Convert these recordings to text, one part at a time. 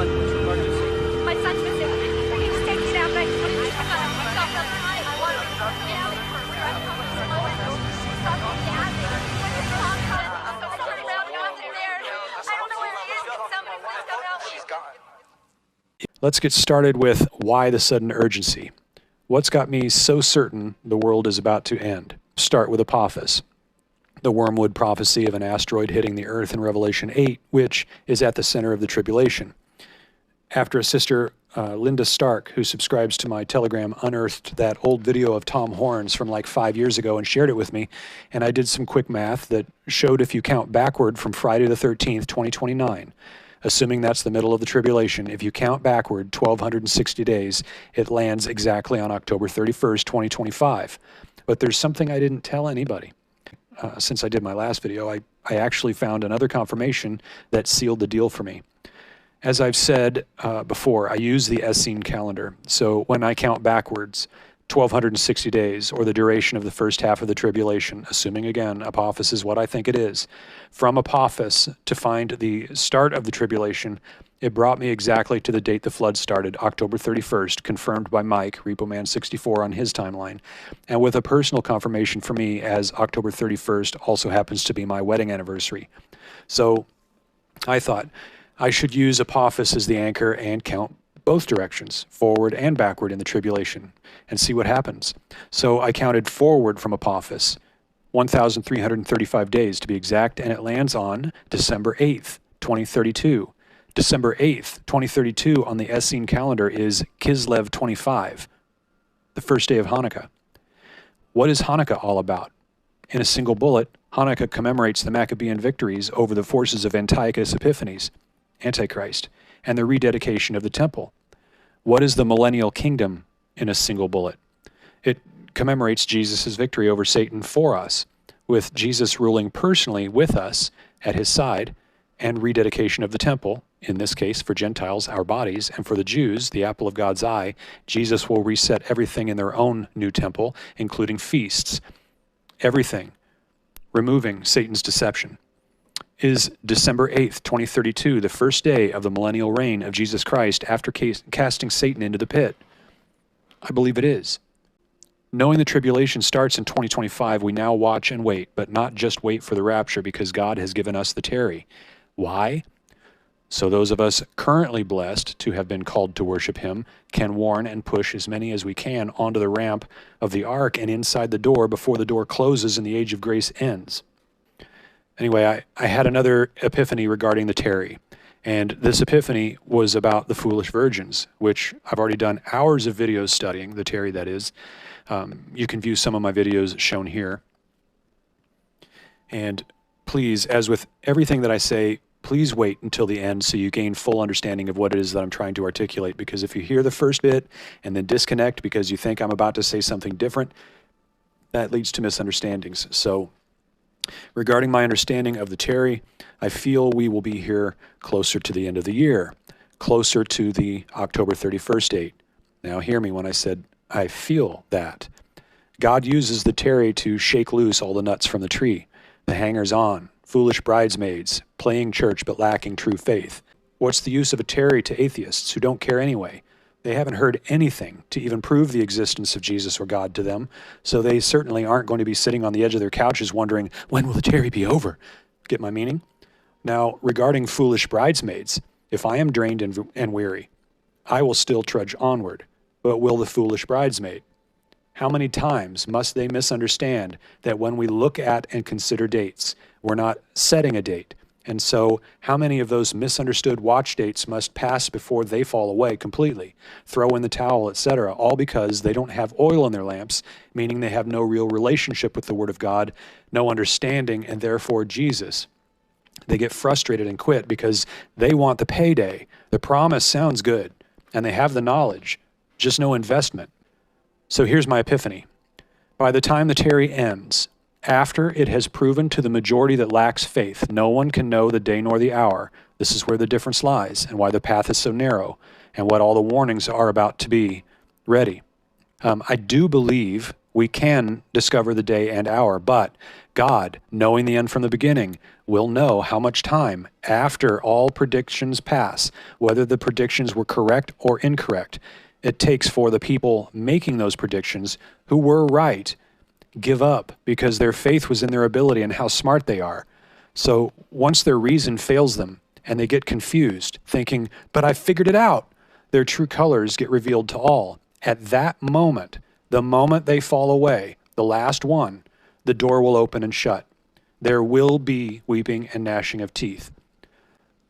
son? What's your emergency? My son's missing. He was taken out by police. I want Let's get started with why the sudden urgency. What's got me so certain the world is about to end? Start with Apophis, the Wormwood prophecy of an asteroid hitting the Earth in Revelation 8, which is at the center of the tribulation. After a sister, Linda Stark, who subscribes to my Telegram, unearthed that old video of Tom Horns from like 5 years ago and shared it with me, and I did some quick math that showed if you count backward from Friday the 13th, 2029, assuming that's the middle of the tribulation, if you count backward 1,260 days, it lands exactly on October 31st, 2025. But there's something I didn't tell anybody. Since I did my last video, I actually found another confirmation that sealed the deal for me. As I've said before, I use the Essene calendar. So when I count backwards, 1,260 days, or the duration of the first half of the tribulation, assuming again, Apophis is what I think it is, from Apophis to find the start of the tribulation, it brought me exactly to the date the flood started, October 31st, confirmed by Mike, RepoMan64 on his timeline, and with a personal confirmation for me as October 31st also happens to be my wedding anniversary. So I thought I should use Apophis as the anchor and count both directions, forward and backward in the tribulation, and see what happens. So I counted forward from Apophis, 1,335 days to be exact, and it lands on December 8th, 2032. December 8th, 2032 on the Essene calendar is Kislev 25, the first day of Hanukkah. What is Hanukkah all about? In a single bullet, Hanukkah commemorates the Maccabean victories over the forces of Antiochus Epiphanes, Antichrist, and the rededication of the temple. What is the millennial kingdom in a single bullet? It commemorates Jesus' victory over Satan for us, with Jesus ruling personally with us at his side, and rededication of the temple, in this case for Gentiles, our bodies, and for the Jews, the apple of God's eye. Jesus will reset everything in their own new temple, including feasts, everything, removing Satan's deception. Is December 8th, 2032, the first day of the millennial reign of Jesus Christ after casting Satan into the pit? I believe it is. Knowing the tribulation starts in 2025, we now watch and wait, but not just wait for the rapture, because God has given us the tarry. Why? So those of us currently blessed to have been called to worship him can warn and push as many as we can onto the ramp of the ark and inside the door before the door closes and the age of grace ends. Anyway, I had another epiphany regarding the tarry, and this epiphany was about the foolish virgins, which I've already done hours of videos studying, the tarry that is. You can view some of my videos shown here. And please, as with everything that I say, please wait until the end so you gain full understanding of what it is that I'm trying to articulate, because if you hear the first bit and then disconnect because you think I'm about to say something different, that leads to misunderstandings. So regarding my understanding of the tarry, I feel we will be here closer to the end of the year, closer to the October 31st date. Now hear me when I said I feel that. God uses the tarry to shake loose all the nuts from the tree, the hangers-on, foolish bridesmaids, playing church but lacking true faith. What's the use of a tarry to atheists who don't care anyway? They haven't heard anything to even prove the existence of Jesus or God to them, so they certainly aren't going to be sitting on the edge of their couches wondering, when will the tarry be over? Get my meaning? Now, regarding foolish bridesmaids, if I am drained and weary, I will still trudge onward, but will the foolish bridesmaid? How many times must they misunderstand that when we look at and consider dates, we're not setting a date? And so how many of those misunderstood watch dates must pass before they fall away completely, throw in the towel, etc., all because they don't have oil in their lamps, meaning they have no real relationship with the Word of God, no understanding, and therefore Jesus. They get frustrated and quit because they want the payday. The promise sounds good, and they have the knowledge, just no investment. So here's my epiphany. By the time the tarry ends, after it has proven to the majority that lacks faith, no one can know the day nor the hour. This is where the difference lies, and why the path is so narrow, and what all the warnings are about to be ready. I do believe We can discover the day and hour, but God, knowing the end from the beginning, will know how much time after all predictions pass, whether the predictions were correct or incorrect, it takes for the people making those predictions who were right give up because their faith was in their ability and how smart they are. So once their reason fails them and they get confused, thinking, but I figured it out, their true colors get revealed to all. At that moment, the moment they fall away, the last one, the door will open and shut. There will be weeping and gnashing of teeth.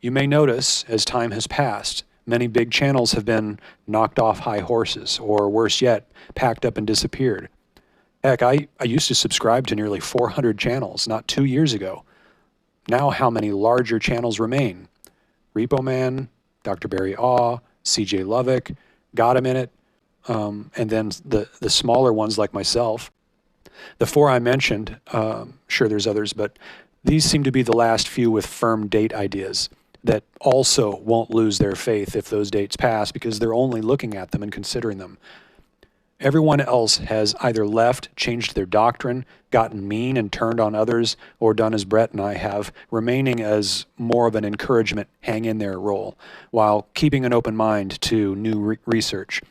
You may notice, as time has passed, many big channels have been knocked off high horses, or worse yet, packed up and disappeared. Heck, I used to subscribe to nearly 400 channels not 2 years ago. Now how many larger channels remain? Repo Man, Dr. Barry Awe, CJ Lovick, Got a Minute, and then the smaller ones like myself. The four I mentioned, sure there's others, but these seem to be the last few with firm date ideas that also won't lose their faith if those dates pass because they're only looking at them and considering them. Everyone else has either left, changed their doctrine, gotten mean and turned on others, or done as Brett and I have, remaining as more of an encouragement, hang in there role, while keeping an open mind to new research.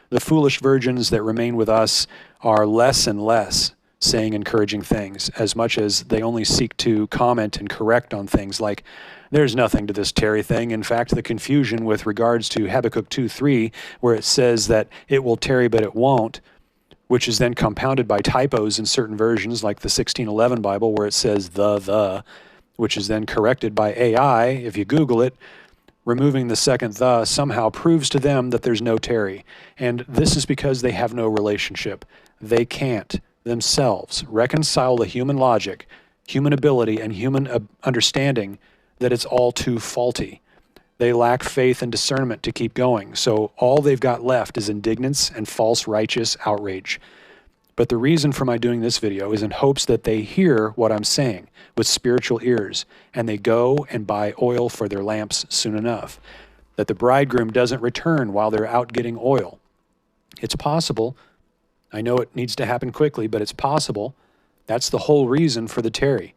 The foolish virgins that remain with us are less and less saying encouraging things, as much as they only seek to comment and correct on things like, there's nothing to this Terry thing. In fact, the confusion with regards to Habakkuk 2:3, where it says that it will tarry but it won't, which is then compounded by typos in certain versions like the 1611 Bible where it says the, which is then corrected by AI, if you Google it, removing the second the somehow proves to them that there's no Terry. And this is because they have no relationship. They can't themselves reconcile the human logic, human ability, and human understanding that it's all too faulty. They lack faith and discernment to keep going. So all they've got left is indignance and false righteous outrage. But the reason for my doing this video is in hopes that they hear what I'm saying with spiritual ears, and they go and buy oil for their lamps soon enough. That the bridegroom doesn't return while they're out getting oil. It's possible. I know it needs to happen quickly, but it's possible. That's the whole reason for the tarry.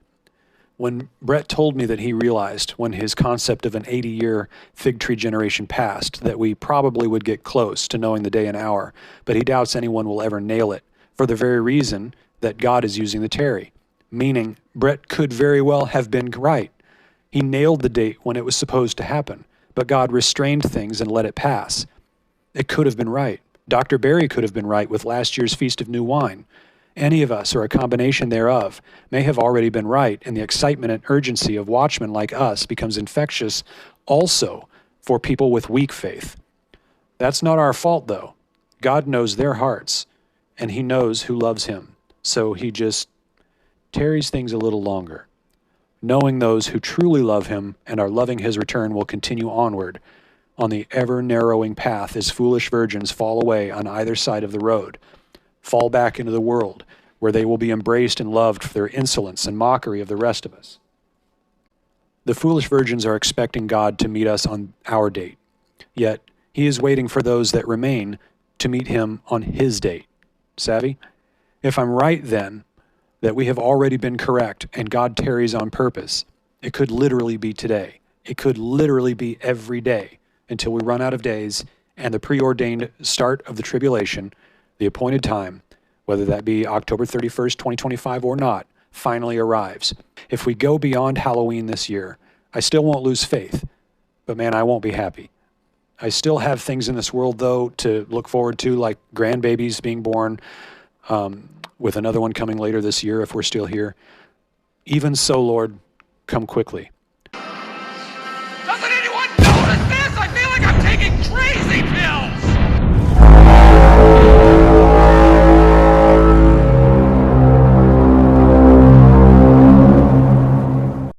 When Brett told me that he realized when his concept of an 80-year fig tree generation passed that we probably would get close to knowing the day and hour, but he doubts anyone will ever nail it for the very reason that God is using the tarry, meaning Brett could very well have been right. He nailed the date when it was supposed to happen, but God restrained things and let it pass. It could have been right. Dr. Barry could have been right with last year's Feast of New Wine. Any of us, or a combination thereof, may have already been right, and the excitement and urgency of watchmen like us becomes infectious also for people with weak faith. That's not our fault, though. God knows their hearts, and he knows who loves him. So he just tarries things a little longer, knowing those who truly love him and are loving his return will continue onward on the ever-narrowing path as foolish virgins fall away on either side of the road, fall back into the world, where they will be embraced and loved for their insolence and mockery of the rest of us. The foolish virgins are expecting God to meet us on our date, yet he is waiting for those that remain to meet him on his date. Savvy? If I'm right then, that we have already been correct and God tarries on purpose, it could literally be today. It could literally be every day until we run out of days and the preordained start of the tribulation, the appointed time, whether that be October 31st, 2025 or not, finally arrives. If we go beyond Halloween this year, I still won't lose faith, but man, I won't be happy. I still have things in this world, though, to look forward to, like grandbabies being born, with another one coming later this year if we're still here. Even so, Lord, come quickly.